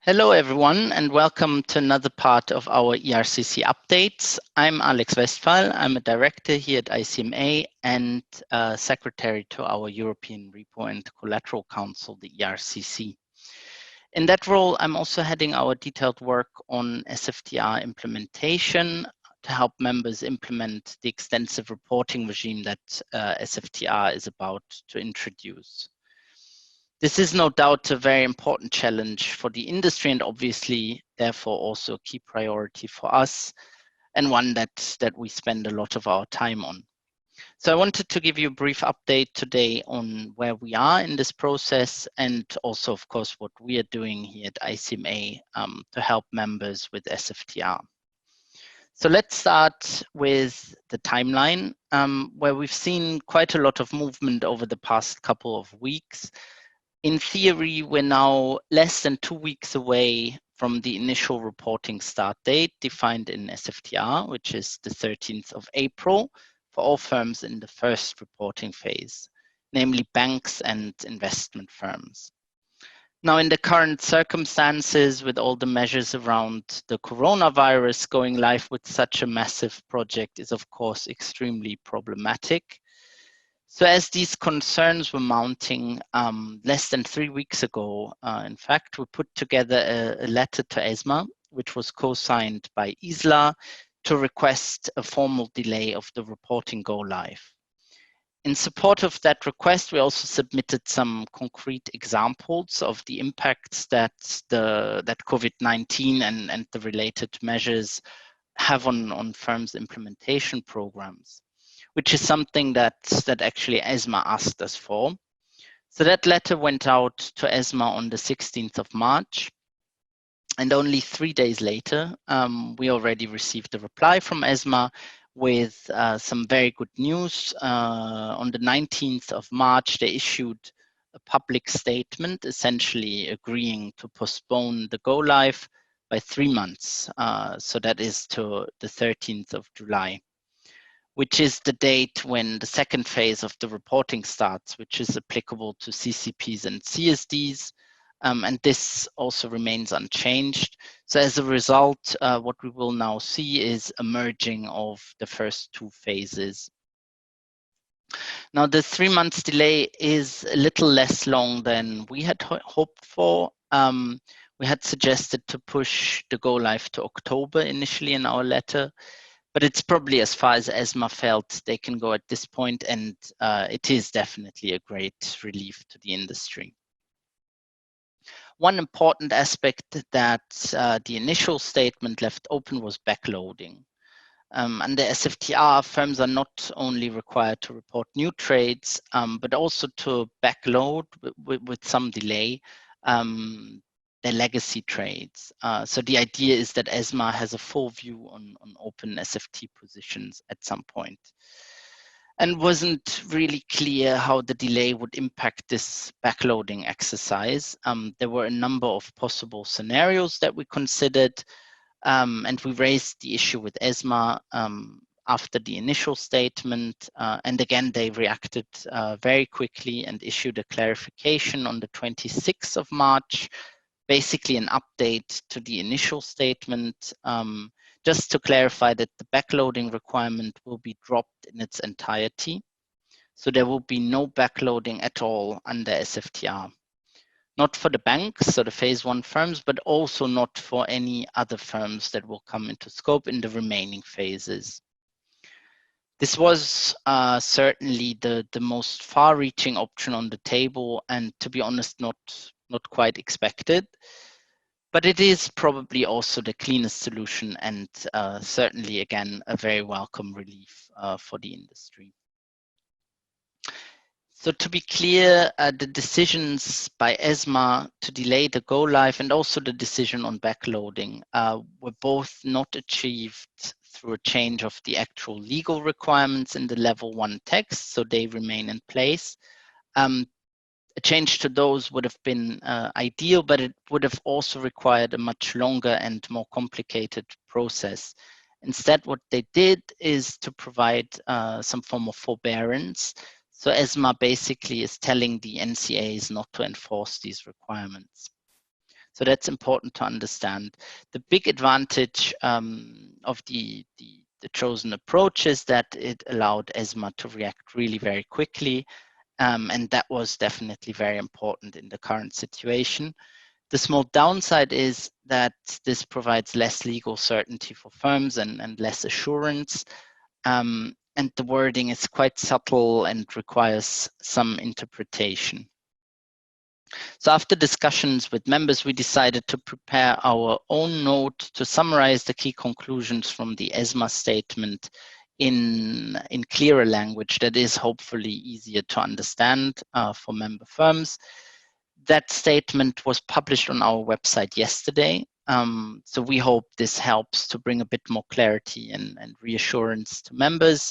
Hello, everyone, and welcome to another part of our ERCC updates. I'm Alex Westphal. I'm a director here at ICMA and secretary to our European Repo and Collateral Council, the ERCC. In that role, I'm also heading our detailed work on SFTR implementation to help members implement the extensive reporting regime that SFTR is about to introduce. This is no doubt a very important challenge for the industry and obviously, therefore, also a key priority for us and one that we spend a lot of our time on. So I wanted to give you a brief update today on where we are in this process and also, of course, what we are doing here at ICMA to help members with SFTR. So let's start with the timeline, where we've seen quite a lot of movement over the past couple of weeks. In theory, we're now less than 2 weeks away from the initial reporting start date defined in SFTR, which is the 13th of April for all firms in the first reporting phase, namely banks and investment firms. Now, in the current circumstances, with all the measures around the coronavirus, going live with such a massive project is, of course, extremely problematic. So as these concerns were mounting less than 3 weeks ago, in fact, we put together a letter to ESMA, which was co-signed by ISLA, to request a formal delay of the reporting go live. In support of that request, we also submitted some concrete examples of the impacts that COVID-19 and the related measures have on firms' implementation programs, which is something that actually ESMA asked us for. So that letter went out to ESMA on the 16th of March. And only 3 days later, we already received a reply from ESMA with some very good news. On the 19th of March, they issued a public statement, essentially agreeing to postpone the go live by 3 months. So that is to the 13th of July. Which is the date when the second phase of the reporting starts, which is applicable to CCPs and CSDs. And this also remains unchanged. So as a result, what we will now see is a merging of the first 2 phases. Now, the 3 months delay is a little less long than we had hoped for. We had suggested to push the go live to October initially in our letter. But it's probably as far as ESMA felt they can go at this point, and it is definitely a great relief to the industry. One important aspect that the initial statement left open was backloading. Under SFTR, firms are not only required to report new trades, but also to backload with some delay their legacy trades. So the idea is that ESMA has a full view on open SFT positions at some point. And wasn't really clear how the delay would impact this backloading exercise. There were a number of possible scenarios that we considered, and we raised the issue with ESMA after the initial statement. And again, they reacted very quickly and issued a clarification on the 26th of March, basically an update to the initial statement, just to clarify that the backloading requirement will be dropped in its entirety. So there will be no backloading at all under SFTR. Not for the banks, so the phase 1 firms, but also not for any other firms that will come into scope in the remaining phases. This was certainly the most far-reaching option on the table, and to be honest, not quite expected, but it is probably also the cleanest solution and certainly, again, a very welcome relief for the industry. So to be clear, the decisions by ESMA to delay the go live and also the decision on backloading were both not achieved through a change of the actual legal requirements in the level 1 text, so they remain in place. A change to those would have been ideal, but it would have also required a much longer and more complicated process. Instead, what they did is to provide some form of forbearance. So ESMA basically is telling the NCAs not to enforce these requirements. So that's important to understand. The big advantage of the chosen approach is that it allowed ESMA to react really very quickly. And that was definitely very important in the current situation. The small downside is that this provides less legal certainty for firms and less assurance. And the wording is quite subtle and requires some interpretation. So after discussions with members, we decided to prepare our own note to summarize the key conclusions from the ESMA statement in clearer language that is hopefully easier to understand for member firms. That statement was published on our website yesterday. So we hope this helps to bring a bit more clarity and reassurance to members.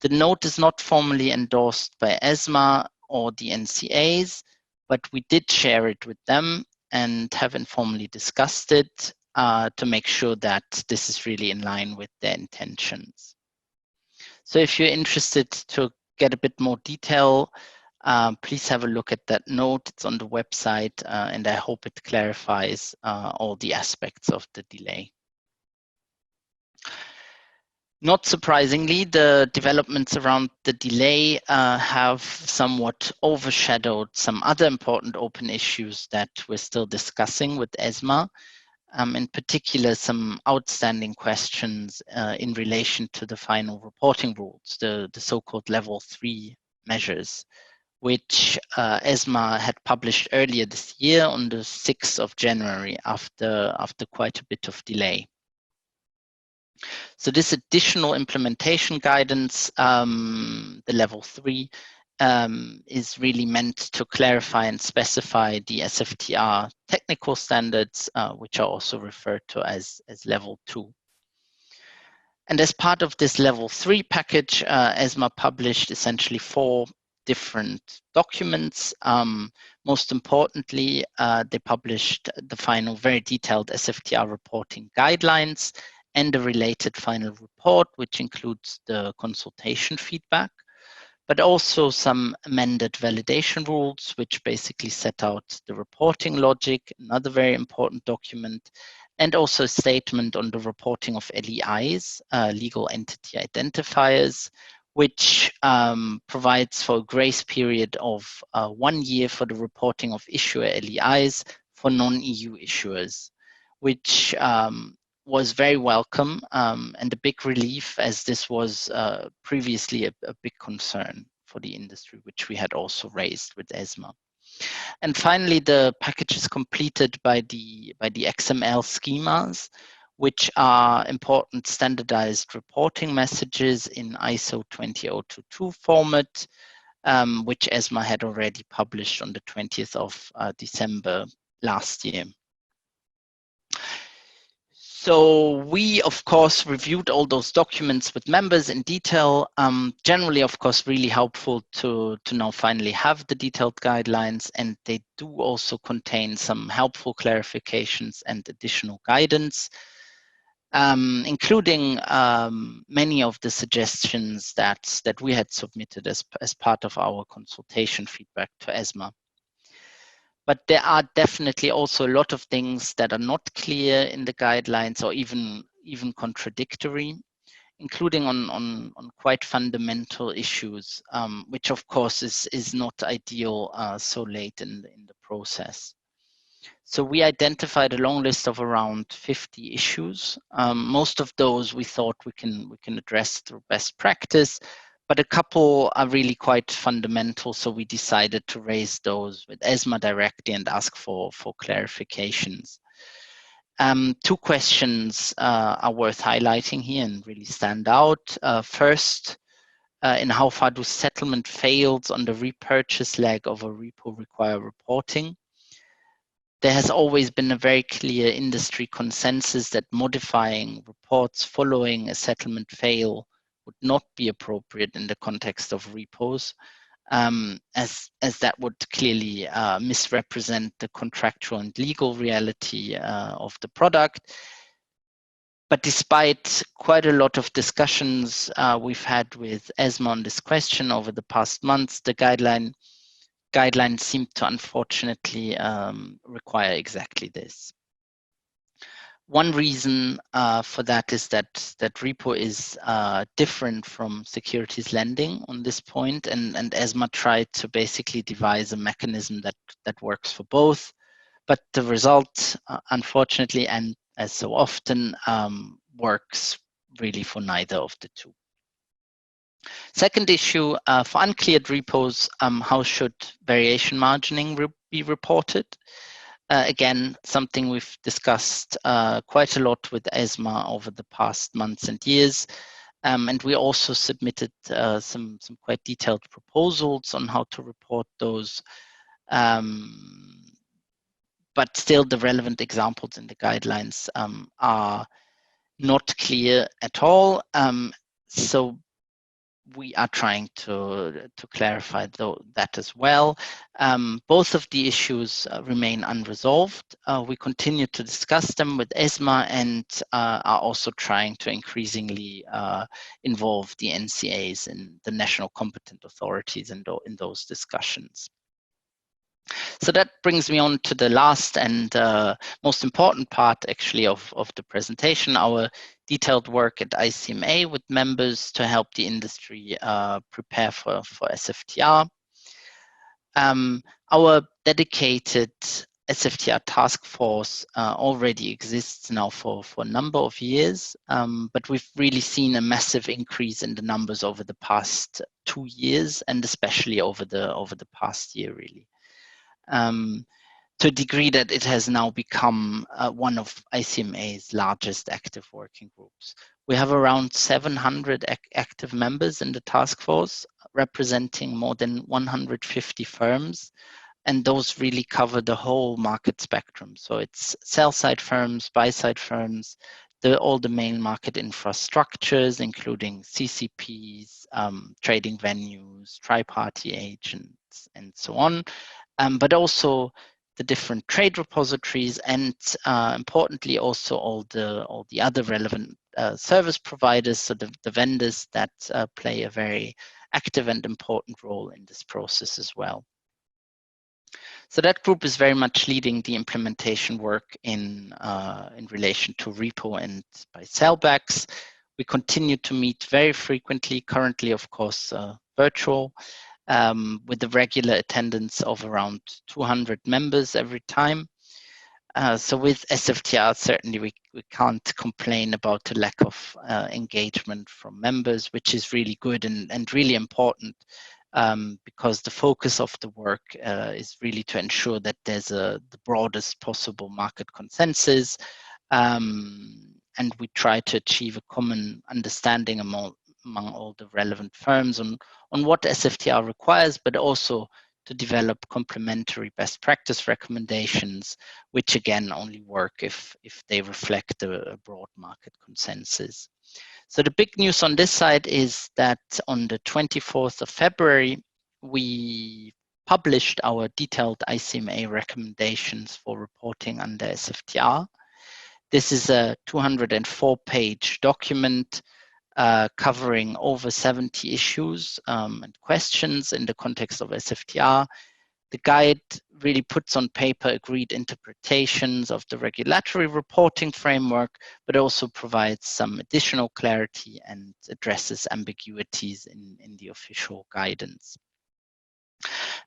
The note is not formally endorsed by ESMA or the NCAs, but we did share it with them and have informally discussed it to make sure that this is really in line with their intentions. So if you're interested to get a bit more detail, please have a look at that note. It's on the website, and I hope it clarifies all the aspects of the delay. Not surprisingly, the developments around the delay have somewhat overshadowed some other important open issues that we're still discussing with ESMA. In particular, some outstanding questions in relation to the final reporting rules, the so-called level 3 measures, which ESMA had published earlier this year on the 6th of January after quite a bit of delay. So this additional implementation guidance, the level 3, is really meant to clarify and specify the SFTR technical standards, which are also referred to as level 2. And as part of this level 3 package, ESMA published essentially 4 different documents. Most importantly, they published the final very detailed SFTR reporting guidelines and a related final report, which includes the consultation feedback, but also some amended validation rules, which basically set out the reporting logic, another very important document, and also a statement on the reporting of LEIs, legal entity identifiers, which provides for a grace period of 1 year for the reporting of issuer LEIs for non-EU issuers, which was very welcome and a big relief, as this was previously a big concern for the industry, which we had also raised with ESMA. And finally, the package is completed by the XML schemas, which are important standardized reporting messages in ISO 20022 format, which ESMA had already published on the 20th of December last year. So we, of course, reviewed all those documents with members in detail. Generally, of course, really helpful to now finally have the detailed guidelines, and they do also contain some helpful clarifications and additional guidance, including many of the suggestions that we had submitted as part of our consultation feedback to ESMA. But there are definitely also a lot of things that are not clear in the guidelines or even contradictory, including on quite fundamental issues, which of course is not ideal so late in the process. So we identified a long list of around 50 issues. Most of those we thought we can address through best practice, but a couple are really quite fundamental, so we decided to raise those with ESMA directly and ask for clarifications. 2 questions are worth highlighting here and really stand out. First, in how far do settlement fails on the repurchase leg of a repo require reporting? There has always been a very clear industry consensus that modifying reports following a settlement fail would not be appropriate in the context of repos, as that would clearly misrepresent the contractual and legal reality of the product. But despite quite a lot of discussions we've had with ESMA on this question over the past months, the guideline guidelines seem to unfortunately require exactly this. One reason for that is that repo is different from securities lending on this point, and ESMA tried to basically devise a mechanism that works for both, but the result, unfortunately, and as so often, works really for neither of the two. Second issue, for uncleared repos, how should variation margining be reported? Again, something we've discussed quite a lot with ESMA over the past months and years. And we also submitted some quite detailed proposals on how to report those. But still, the relevant examples in the guidelines are not clear at all. So we are trying to clarify that as well. Both of the issues remain unresolved. We continue to discuss them with ESMA and are also trying to increasingly involve the NCAs and the national competent authorities in those discussions. So that brings me on to the last and most important part, actually, of the presentation, our detailed work at ICMA with members to help the industry prepare for SFTR. Our dedicated SFTR task force already exists now for a number of years, but we've really seen a massive increase in the numbers over the past 2 years, and especially over the past year, really. To a degree that it has now become one of ICMA's largest active working groups. We have around 700 active members in the task force, representing more than 150 firms, and those really cover the whole market spectrum. So it's sell-side firms, buy-side firms, all the main market infrastructures, including CCPs, trading venues, tri-party agents, and so on. But also the different trade repositories, and importantly also all the other relevant service providers, so the vendors that play a very active and important role in this process as well. So that group is very much leading the implementation work in relation to repo and buy sellbacks. We continue to meet very frequently, currently of course virtual, with the regular attendance of around 200 members every time. So with SFTR, certainly we can't complain about the lack of engagement from members, which is really good and really important, because the focus of the work is really to ensure that there's the broadest possible market consensus, and we try to achieve a common understanding among all the relevant firms on what SFTR requires, but also to develop complementary best practice recommendations, which again only work if they reflect a broad market consensus. So the big news on this side is that on the 24th of February, we published our detailed ICMA recommendations for reporting under SFTR. This is a 204-page document covering over 70 issues and questions in the context of SFTR. The guide really puts on paper agreed interpretations of the regulatory reporting framework, but also provides some additional clarity and addresses ambiguities in the official guidance.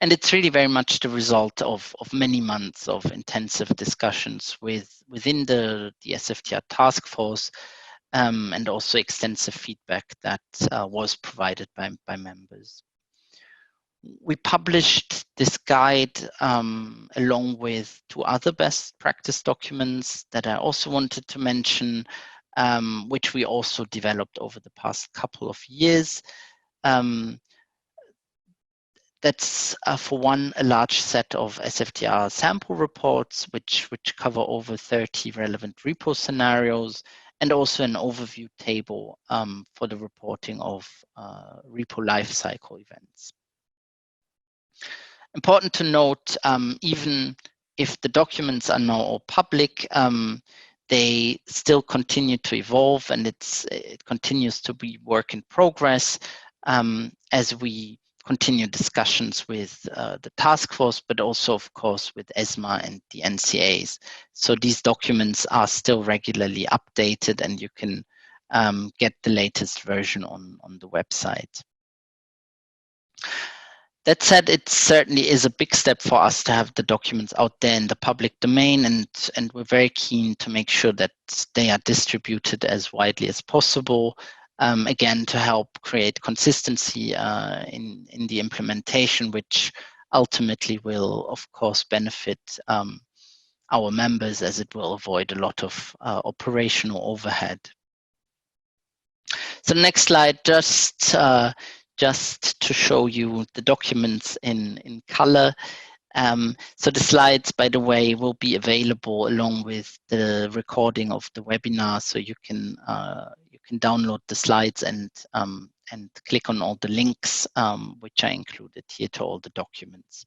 And it's really very much the result of many months of intensive discussions within the SFTR task force, and also extensive feedback that was provided by members. We published this guide along with 2 other best practice documents that I also wanted to mention, which we also developed over the past couple of years. That's for one, a large set of SFTR sample reports, which cover over 30 relevant repo scenarios, and also an overview table for the reporting of repo lifecycle events. Important to note, even if the documents are now all public, they still continue to evolve, and it continues to be work in progress as we continue discussions with the task force, but also, of course, with ESMA and the NCAs. So these documents are still regularly updated, and you can get the latest version on the website. That said, it certainly is a big step for us to have the documents out there in the public domain, and we're very keen to make sure that they are distributed as widely as possible, again, to help create consistency in the implementation, which ultimately will, of course, benefit our members, as it will avoid a lot of operational overhead. So next slide, just to show you the documents in color. So the slides, by the way, will be available along with the recording of the webinar. So you can download the slides and click on all the links, which I included here to all the documents.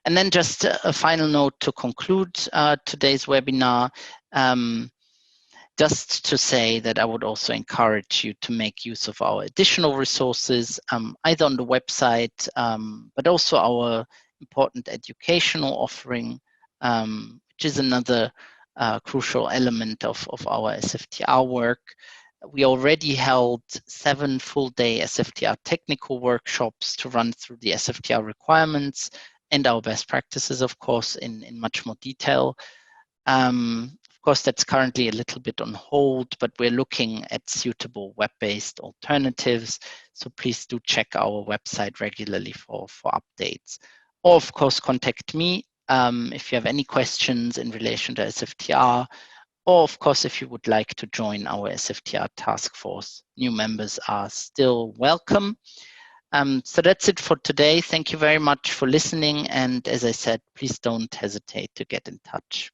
And then just a final note to conclude today's webinar. Just to say that I would also encourage you to make use of our additional resources, either on the website, but also our important educational offering, which is another crucial element of our SFTR work. We already held 7 full-day SFTR technical workshops to run through the SFTR requirements and our best practices, of course, in much more detail. Of course, that's currently a little bit on hold, but we're looking at suitable web-based alternatives. So please do check our website regularly for updates. Or, of course, contact me if you have any questions in relation to SFTR. Or, of course, if you would like to join our SFTR task force, new members are still welcome. So that's it for today. Thank you very much for listening. And as I said, please don't hesitate to get in touch.